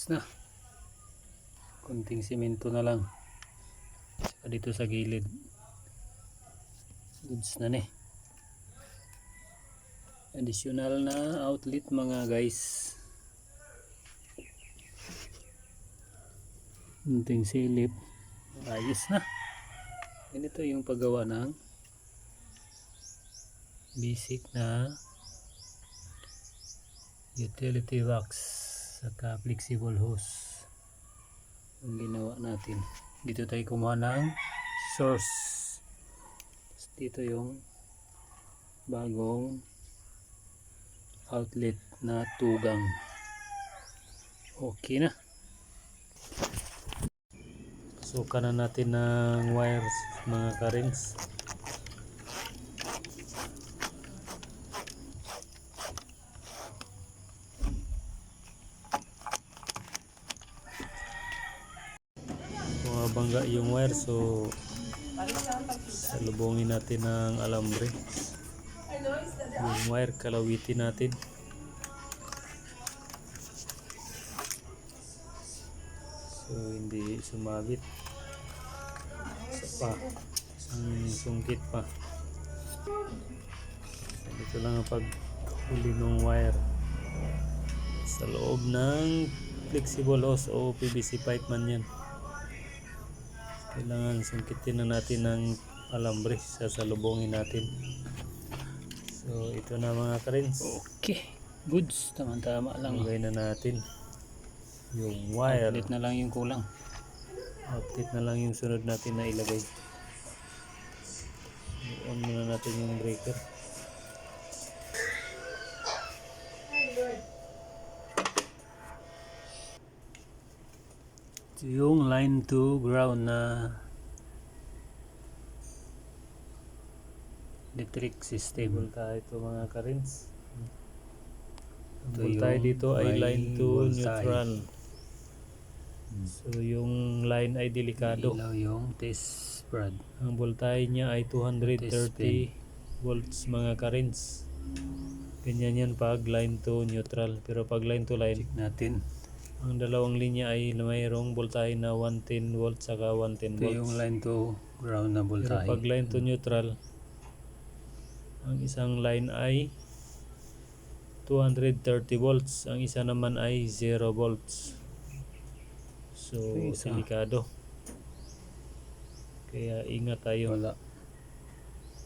na. Kunting simento na lang. Saka dito sa gilid. Goods na ni. Additional na outlet mga guys. Kunting silip. Ayos na. Ganito yung paggawa ng basic na utility box saka flexible hose ang ginawa natin. Dito tayo kumuha ng source. Dito yung bagong outlet na tugang. Okay na. Sukan na natin ng wires mga karins. Bangga yung wire, so salubungin natin ng alambre yung wire, kalawitin natin so hindi sumabit sa pa isang sungkit pa. So, ito lang ang paghuli ng wire sa loob ng flexible hose o PVC pipe man yan. Kailangan sungkitin na natin ng alambre sa salubungin natin. So ito na mga karins. Okay, goods, tama-tama lang. Lagay na natin yung wire. Outlet na lang yung kulang. Outlet na lang yung sunod natin na ilagay. On muna natin yung breaker. Ito yung line to ground na electric system. Tayo ito mga karins. Ang voltage dito ay line to neutral. So yung line ay delikado. Ilaw yung test spread. Ang voltage niya ay 230 volts mga karins. Ganyan yan pag line to neutral. Pero pag line to line, check natin. Ang dalawang linya ay mayroong voltage na 110 volts saka 110 volts. Ito yung line to ground na voltage. Pero pag line to neutral, ang isang line ay 230 volts, ang isa naman ay 0 volts. So delikado. Kaya ingat tayo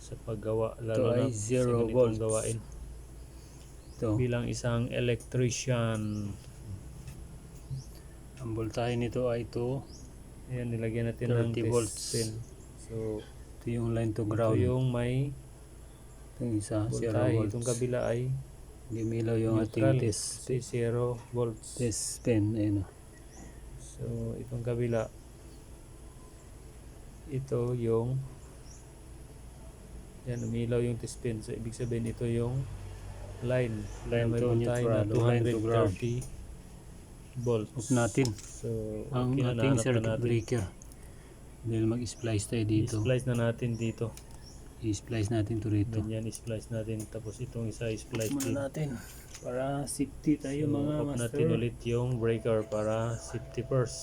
sa paggawa, lalo na sa ganitong gawain. Ito. Bilang isang electrician, ang voltage nito ay ayan, nilagyan natin 30 ng volts pin. So ito yung line to ground. Ito yung may itong isa, 0 volts. Itong kabila ay gimilaw yung neutral, ating test 0 volts test pin. Ayun. So itong kabila, ito yung yan, umilaw yung test pin. So ibig sabihin ito yung line na may voltage na 230 volts. Off natin. So ang ating circuit breaker. Dahil mag-splice tayo dito. I-splice na natin dito. I-splice natin to rito. Ganyan, i-splice natin. Tapos itong isa i-splice din natin para safety tayo. So, mga off master. Natin ulit yung breaker para safety first.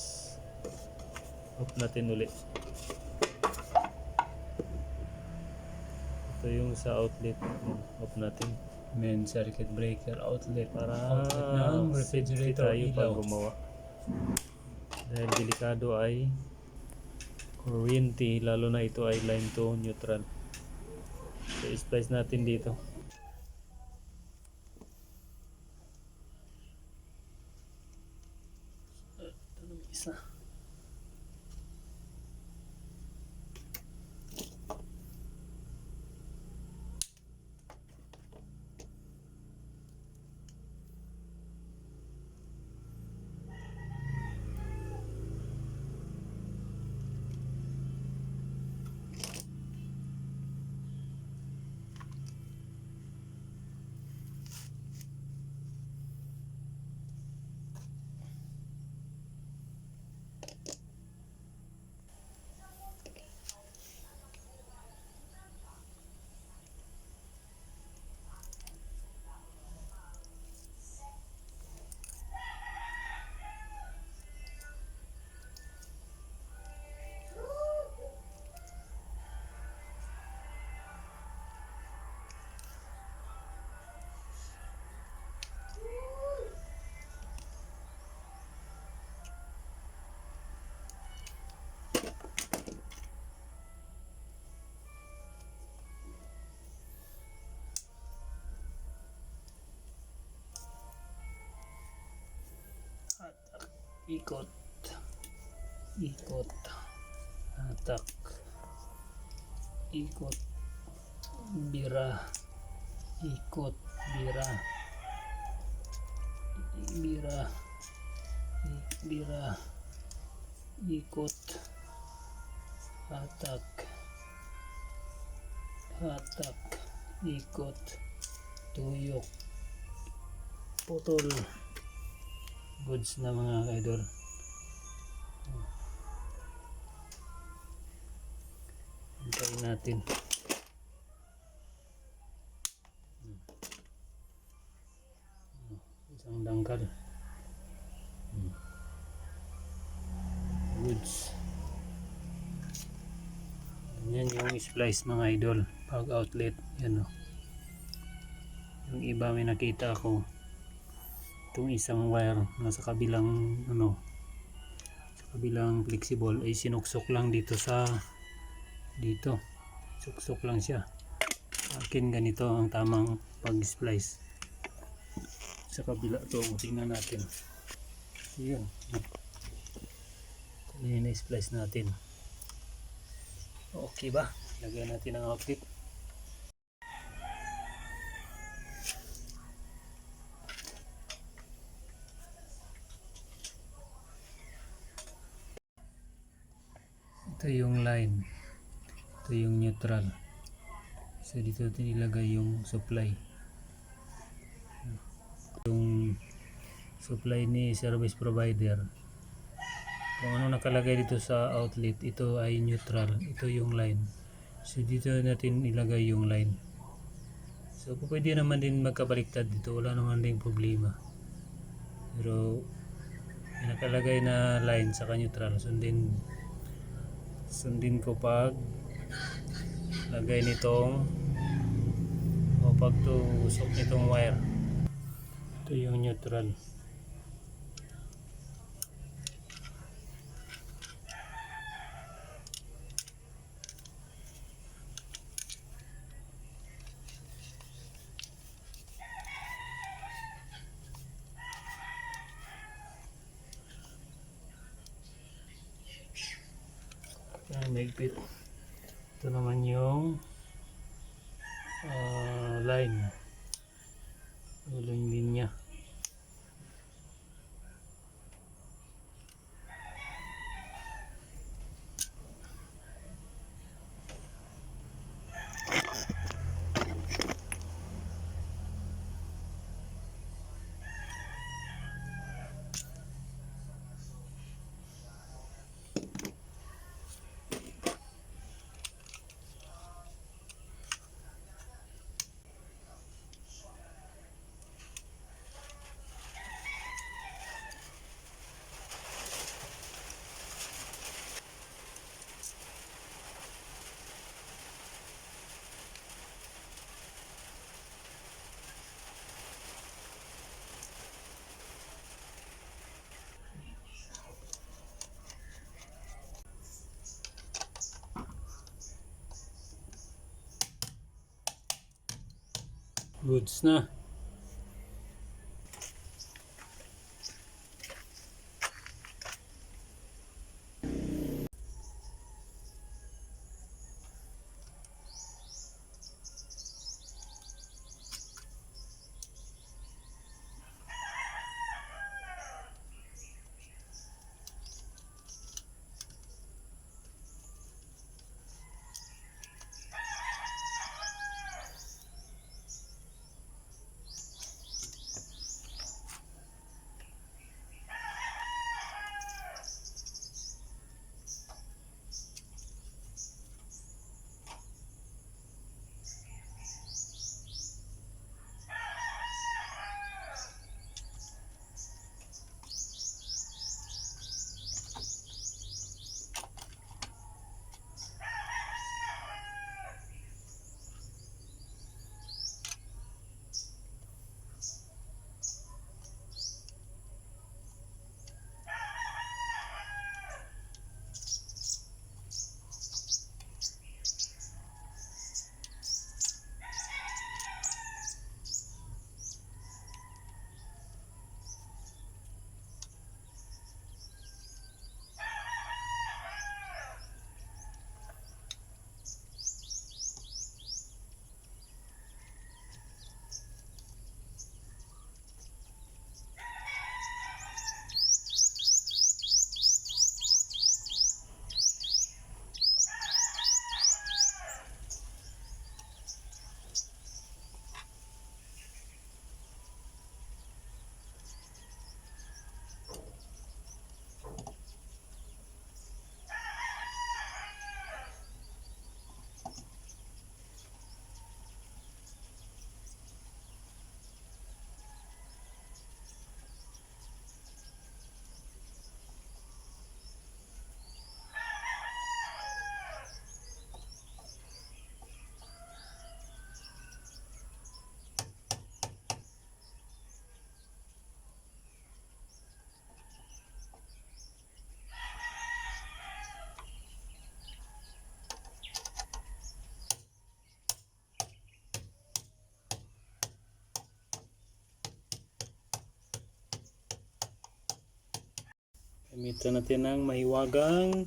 Off natin ulit. Ito yung sa outlet. Off natin. Main circuit breaker outlet para ng refrigerator tayo pag gumawa. Dahil delikado ay kuryente, lalo na ito ay line to neutral. So i-splice natin dito. Ito na isa. ikot, ikot, hatak, ikot, bira, ikot, bira, bira, bira, ikot, hatak, hatak, ikot, tuyok, putol. Goods na mga idol. Hintayin natin. Isang dangkal. Goods. Yan yung splice mga idol. Pag outlet. Yan o. Yung iba may nakita ako. Itong isang wire nasa kabilang sa kabilang flexible ay sinuksok lang dito sa dito. Suksok lang siya. Akin ganito ang tamang pag-splice. Sa kabila to, tingnan natin. Yun. Yan na splice natin. Okay ba? Lagyan natin ang outlet. Ito yung line. Ito yung neutral. So dito natin ilagay yung supply. Yung supply ni service provider. Kung ano nakalagay dito sa outlet, ito ay neutral. Ito yung line. So dito natin ilagay yung line. So pwede naman din magkabaliktad dito. Wala naman ding problema. Pero nakalagay na line sa neutral. Sundin ko pag lagay nitong o pagtusok nitong wire. Ito yung neutral. Mahigpit. Ito naman yung line. Ulang linya. Goods na. Gamitan natin ng mahiwagang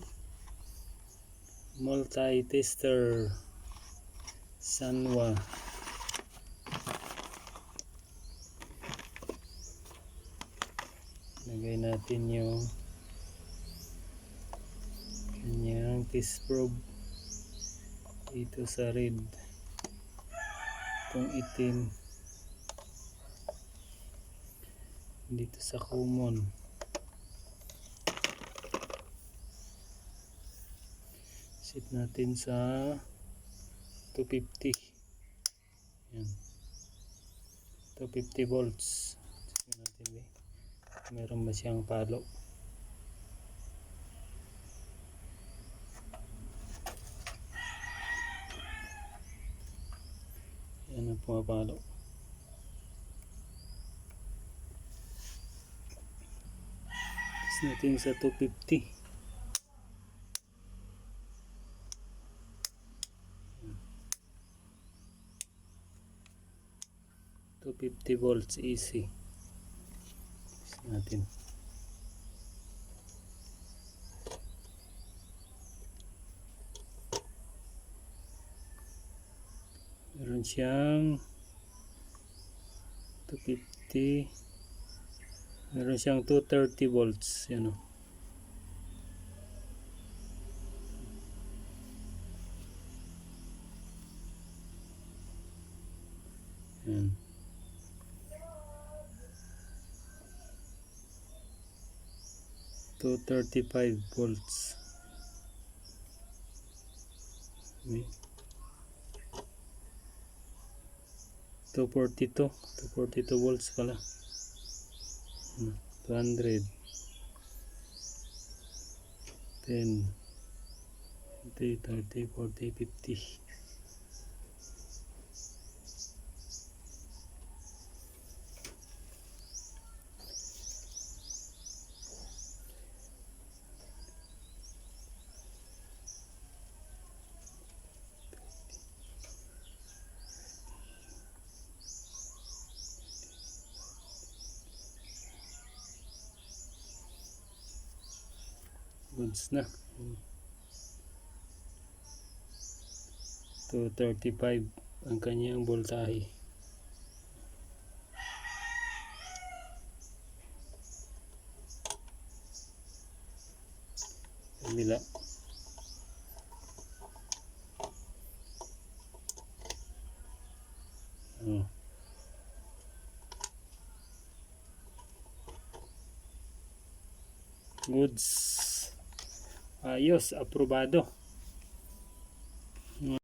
multi-tester Sanwa. Lagay natin yung kanyang test probe dito sa red, itong itim dito sa common. Set natin sa 250. Yan. 250 volts. Check natin meron ba siyang palo. Yan ang pumapalo. Test natin sa 250. 250 volts AC. Test natin. Meron siyang 250. Meron siyang 230 volts. Yan o. Yan. To 35 volts. Okay. 242 volts pala. 200 10 20 30 40 50. Goods na. 235 ang kanyang voltahe. Kabila. Goods. Ayos, aprobado.